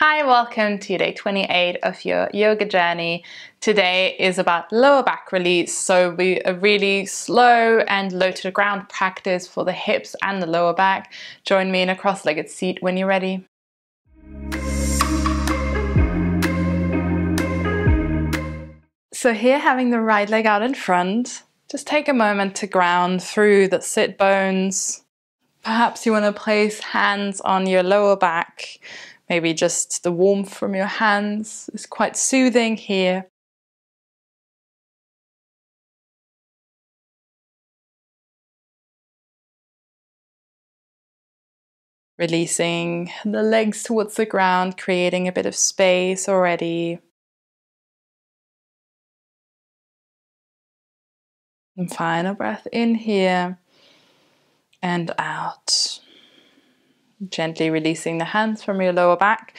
Hi, welcome to day 28 of your yoga journey. Today is about lower back release, so a really slow and low to the ground practice for the hips and the lower back. Join me in a cross-legged seat when you're ready. So here, having the right leg out in front, just take a moment to ground through the sit bones. Perhaps you want to place hands on your lower back. Maybe just the warmth from your hands is quite soothing here. Releasing the legs towards the ground, creating a bit of space already. And final breath in here and out. Gently releasing the hands from your lower back,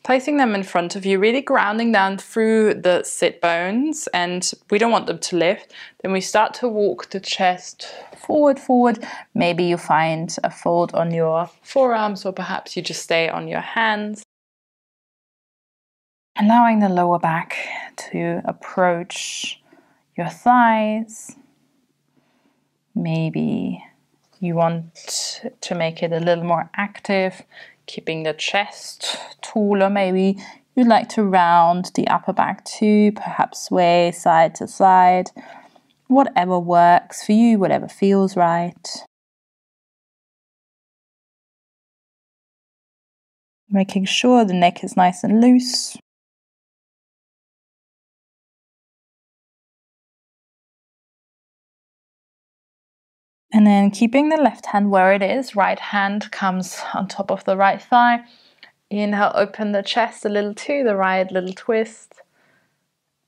placing them in front of you, really grounding down through the sit bones, and we don't want them to lift. Then we start to walk the chest forward. Maybe you find a fold on your forearms, or perhaps you just stay on your hands. Allowing the lower back to approach your thighs. Maybe you want to make it a little more active, keeping the chest taller. Maybe you'd like to round the upper back too, perhaps sway side to side. Whatever works for you, whatever feels right. Making sure the neck is nice and loose. And then keeping the left hand where it is, right hand comes on top of the right thigh. Inhale, open the chest a little to the right, little twist.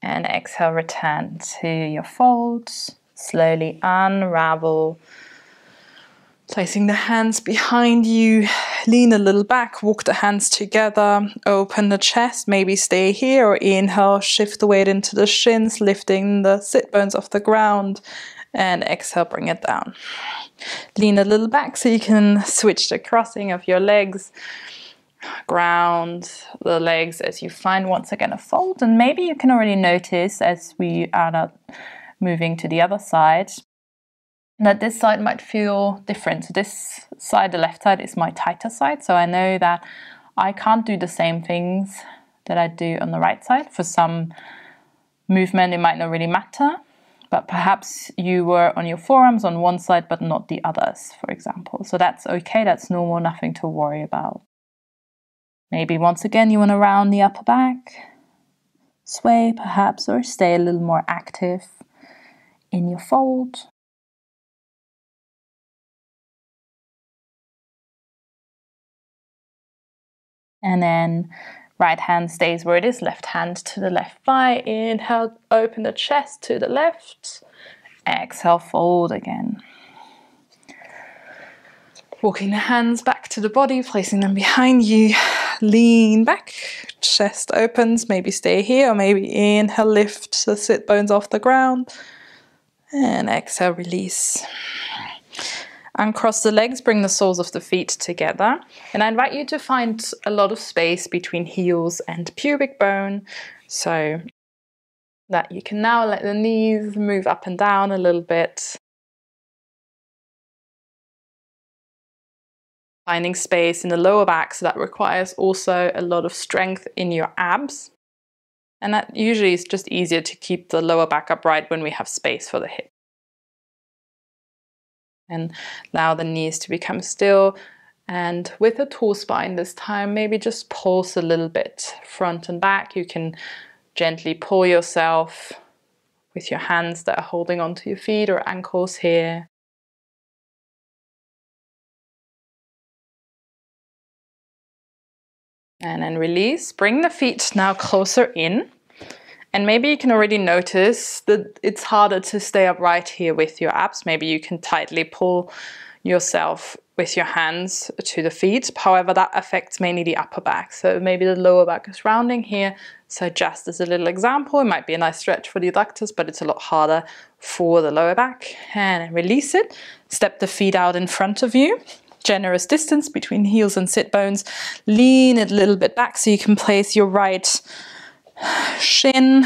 And exhale, return to your folds. Slowly unravel. Placing the hands behind you, lean a little back, walk the hands together, open the chest, maybe stay here, or inhale, shift the weight into the shins, lifting the sit bones off the ground. And exhale, bring it down. Lean a little back so you can switch the crossing of your legs. Ground the legs as you find once again a fold. And maybe you can already notice as we are now moving to the other side that this side might feel different. So this side, the left side, is my tighter side. So I know that I can't do the same things that I do on the right side. For some movement, it might not really matter. But perhaps you were on your forearms on one side, but not the others, for example. So that's okay, that's normal, nothing to worry about. Maybe once again, you want to round the upper back, sway perhaps, or stay a little more active in your fold. And then right hand stays where it is, left hand to the left thigh. Inhale, open the chest to the left. Exhale, fold again. Walking the hands back to the body, placing them behind you. Lean back, chest opens, maybe stay here, or maybe inhale, lift the sit bones off the ground. And exhale, release. Uncross the legs, bring the soles of the feet together. And I invite you to find a lot of space between heels and pubic bone, so that you can now let the knees move up and down a little bit. Finding space in the lower back, so that requires also a lot of strength in your abs. And that usually is just easier to keep the lower back upright when we have space for the hip. And allow the knees to become still. And with a tall spine this time, maybe just pulse a little bit front and back. You can gently pull yourself with your hands that are holding onto your feet or ankles here. And then release. Bring the feet now closer in. And maybe you can already notice that it's harder to stay upright here with your abs. Maybe you can tightly pull yourself with your hands to the feet. However, that affects mainly the upper back. So maybe the lower back is rounding here. So just as a little example, it might be a nice stretch for the adductors, but it's a lot harder for the lower back. And release it. Step the feet out in front of you. generous distance between heels and sit bones. Lean it a little bit back so you can place your right shin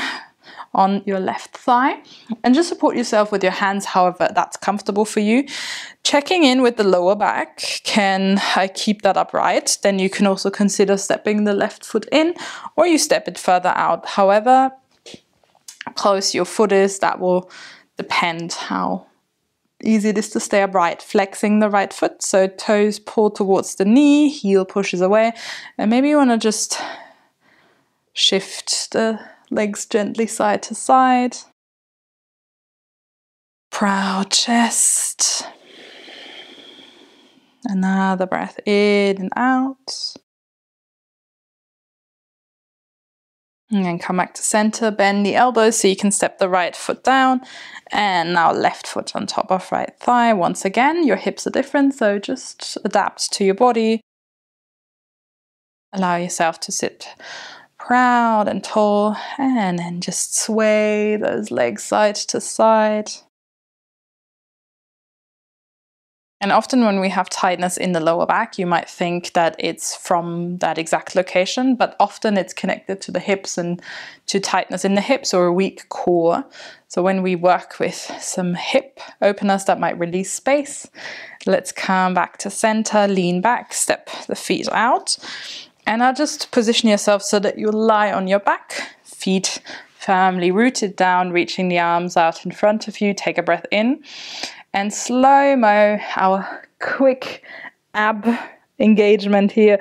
on your left thigh, and just support yourself with your hands however that's comfortable for you. Checking in with the lower back, can I keep that upright? Then you can also consider stepping the left foot in, or you step it further out. However close your foot is, that will depend how easy it is to stay upright. Flexing the right foot, so toes pull towards the knee, heel pushes away, and maybe you want to just shift the legs gently side to side. Proud chest. Another breath in and out. And then come back to center, bend the elbows so you can step the right foot down. And now left foot on top of right thigh. Once again, your hips are different, so just adapt to your body. Allow yourself to sit proud and tall, and then just sway those legs side to side. And often when we have tightness in the lower back, you might think that it's from that exact location, but often it's connected to the hips and to tightness in the hips or a weak core. So when we work with some hip openers that might release space, let's come back to center, lean back, step the feet out. And now just position yourself so that you lie on your back, feet firmly rooted down, reaching the arms out in front of you. Take a breath in. And slow-mo, our quick ab engagement here.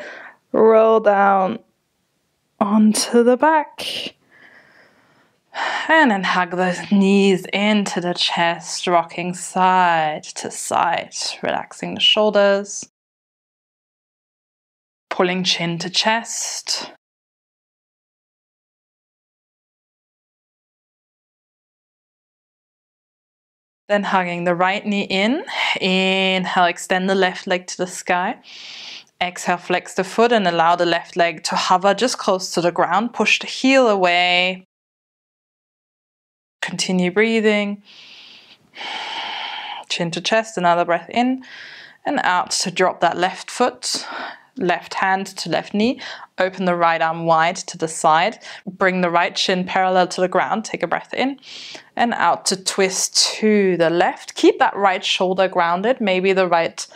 Roll down onto the back. And then hug those knees into the chest, rocking side to side, relaxing the shoulders. Pulling chin to chest. Then hugging the right knee in. Inhale, extend the left leg to the sky. Exhale, flex the foot and allow the left leg to hover just close to the ground. Push the heel away. Continue breathing. Chin to chest, another breath in and out to drop that left foot. Left hand to left knee. Open the right arm wide to the side. Bring the right shin parallel to the ground. Take a breath in and out to twist to the left. Keep that right shoulder grounded. Maybe the right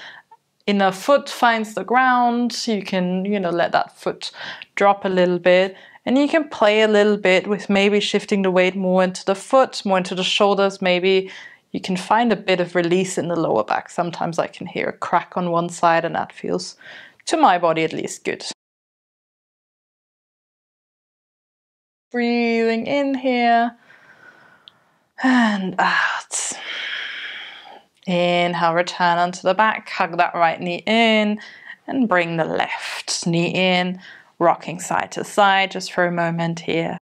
inner foot finds the ground. You can, let that foot drop a little bit. And you can play a little bit with maybe shifting the weight more into the foot, more into the shoulders. Maybe you can find a bit of release in the lower back. Sometimes I can hear a crack on one side and that feels, to my body at least, good. Breathing in here and out. Inhale, return onto the back, hug that right knee in and bring the left knee in, rocking side to side just for a moment here.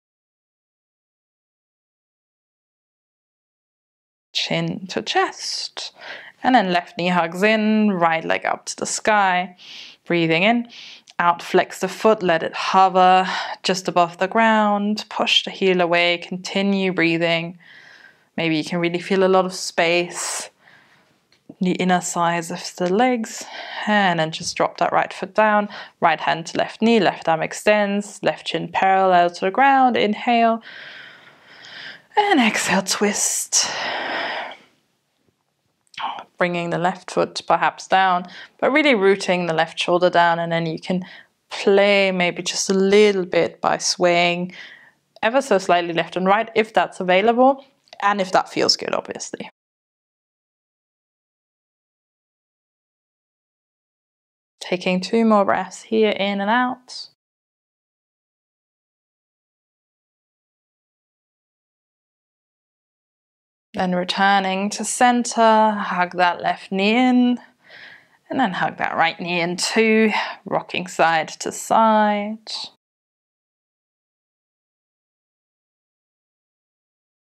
Chin to chest and then left knee hugs in, right leg up to the sky. Breathing in, out, flex the foot, let it hover just above the ground, push the heel away, continue breathing. Maybe you can really feel a lot of space, the inner sides of the legs, and then just drop that right foot down, right hand to left knee, left arm extends, left chin parallel to the ground, inhale, and exhale, twist. Bringing the left foot perhaps down, but really rooting the left shoulder down, and then you can play maybe just a little bit by swaying ever so slightly left and right if that's available, and if that feels good, obviously. Taking 2 more breaths here, in and out. Then returning to center, hug that left knee in, and then hug that right knee in too, rocking side to side.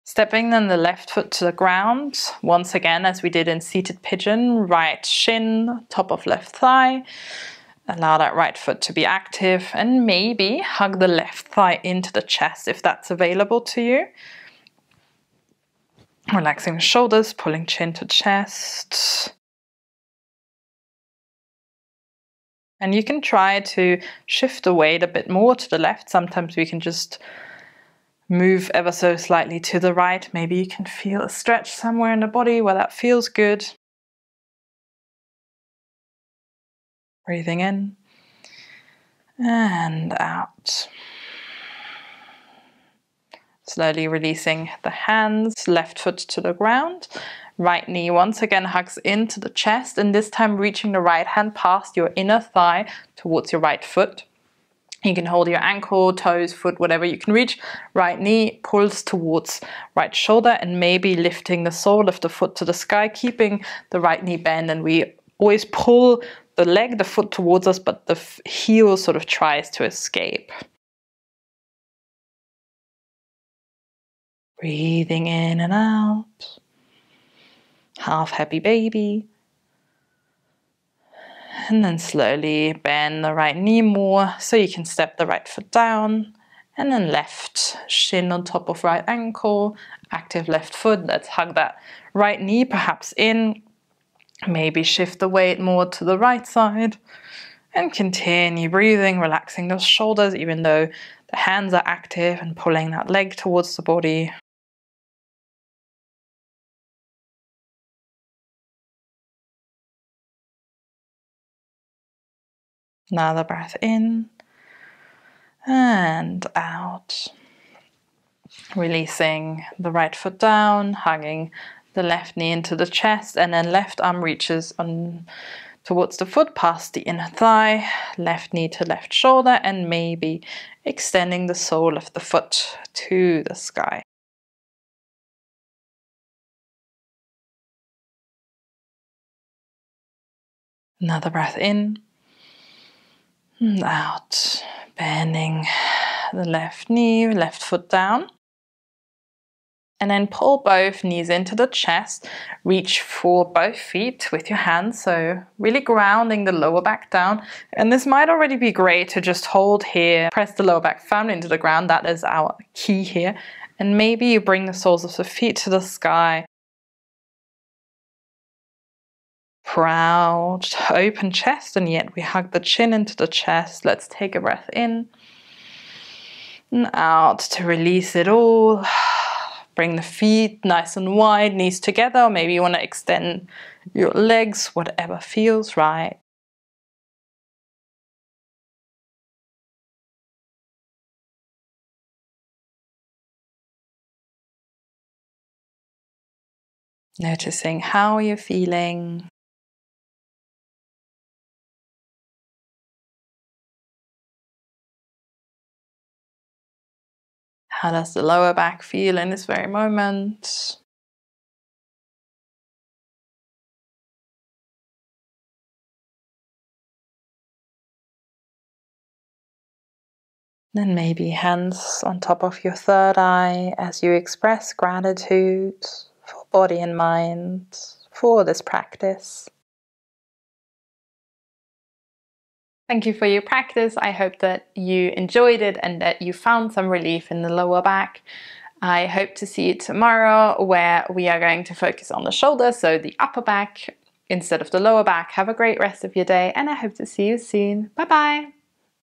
Stepping then the left foot to the ground, once again as we did in seated pigeon, right shin, top of left thigh. Allow that right foot to be active and maybe hug the left thigh into the chest if that's available to you. Relaxing the shoulders, pulling chin to chest. And you can try to shift the weight a bit more to the left. Sometimes we can just move ever so slightly to the right. Maybe you can feel a stretch somewhere in the body where that feels good. Breathing in and out. Slowly releasing the hands, left foot to the ground. Right knee once again hugs into the chest, and this time reaching the right hand past your inner thigh towards your right foot. You can hold your ankle, toes, foot, whatever you can reach. Right knee pulls towards right shoulder, and maybe lifting the sole of the foot to the sky, keeping the right knee bent. And we always pull the leg, the foot towards us, but the heel sort of tries to escape. Breathing in and out. Half happy baby. And then slowly bend the right knee more so you can step the right foot down. And then left shin on top of right ankle. Active left foot. Let's hug that right knee perhaps in. Maybe shift the weight more to the right side. And continue breathing, relaxing those shoulders even though the hands are active, and pulling that leg towards the body. Another breath in and out. Releasing the right foot down, hugging the left knee into the chest, and then left arm reaches on towards the foot, past the inner thigh, left knee to left shoulder, and maybe extending the sole of the foot to the sky. Another breath in and out, bending the left knee, left foot down. And then pull both knees into the chest, reach for both feet with your hands, so really grounding the lower back down. And this might already be great to just hold here, press the lower back firmly into the ground, that is our key here. And maybe you bring the soles of the feet to the sky. Proud, open chest, and yet we hug the chin into the chest. Let's take a breath in and out to release it all. Bring the feet nice and wide, knees together, or maybe you want to extend your legs, whatever feels right. Noticing how you're feeling. How does the lower back feel in this very moment? Then maybe hands on top of your third eye as you express gratitude for body and mind, for this practice. Thank you for your practice. I hope that you enjoyed it and that you found some relief in the lower back. I hope to see you tomorrow, where we are going to focus on the shoulder, so the upper back instead of the lower back. Have a great rest of your day, and I hope to see you soon. Bye bye.